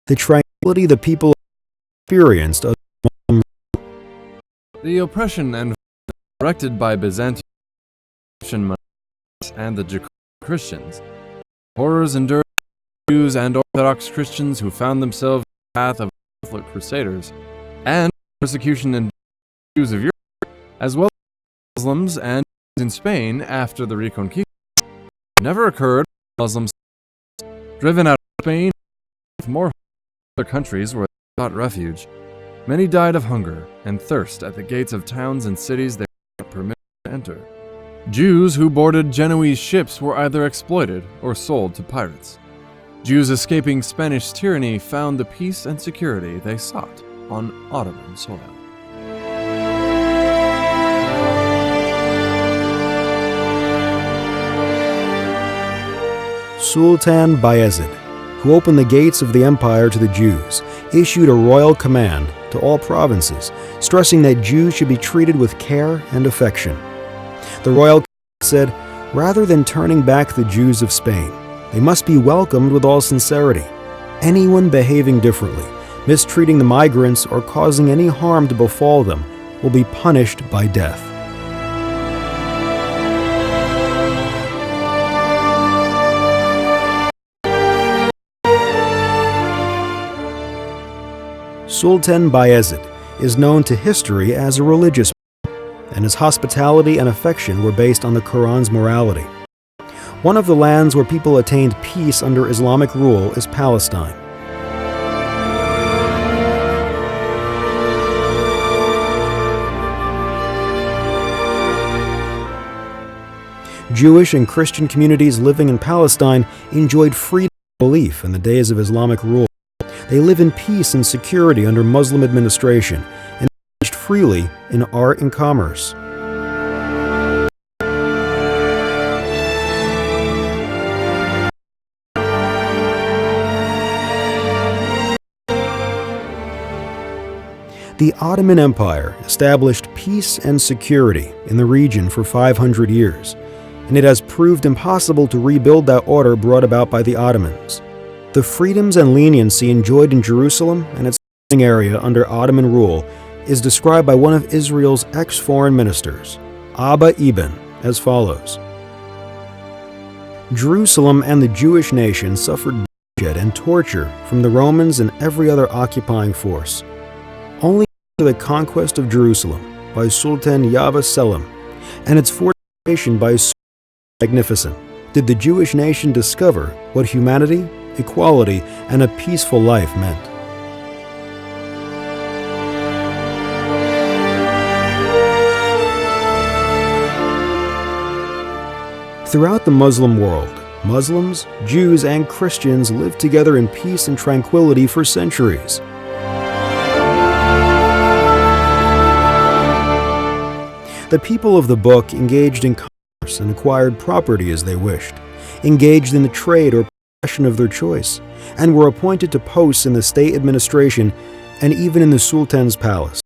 the tranquility the people experienced under The oppression and erected by Byzantine and the Jacob Christians, horrors endured by Jews and Orthodox Christians who found themselves in the path of Catholic crusaders, and persecution and Jews of Europe, as well as Muslims and Jews in Spain after the Reconquista, never occurred when Muslims driven out of Spain with more other countries where they sought refuge. Many died of hunger and thirst at the gates of towns and cities they were not permitted to enter. Jews who boarded Genoese ships were either exploited or sold to pirates. Jews escaping Spanish tyranny found the peace and security they sought on Ottoman soil. Sultan Bayezid, who opened the gates of the empire to the Jews, issued a royal command to all provinces, stressing that Jews should be treated with care and affection. The royal command said, rather than turning back the Jews of Spain, they must be welcomed with all sincerity. Anyone behaving differently, mistreating the migrants, or causing any harm to befall them will be punished by death. Sultan Bayezid is known to history as a religious man, and his hospitality and affection were based on the Quran's morality. One of the lands where people attained peace under Islamic rule is Palestine. Jewish and Christian communities living in Palestine enjoyed freedom of belief in the days of Islamic rule. They live in peace and security under Muslim administration and engaged freely in art and commerce. The Ottoman Empire established peace and security in the region for 500 years, and it has proved impossible to rebuild that order brought about by the Ottomans. The freedoms and leniency enjoyed in Jerusalem and its surrounding area under Ottoman rule is described by one of Israel's ex-foreign ministers, Abba Eban, as follows. Jerusalem and the Jewish nation suffered bloodshed and torture from the Romans and every other occupying force. Only after the conquest of Jerusalem by Sultan Yava Selim and its fortification by Sultan the Magnificent did the Jewish nation discover what humanity, equality, and a peaceful life meant. Throughout the Muslim world, Muslims, Jews, and Christians lived together in peace and tranquility for centuries. The people of the book engaged in commerce and acquired property as they wished, engaged in the trade or profession of their choice, and were appointed to posts in the state administration and even in the Sultan's palace.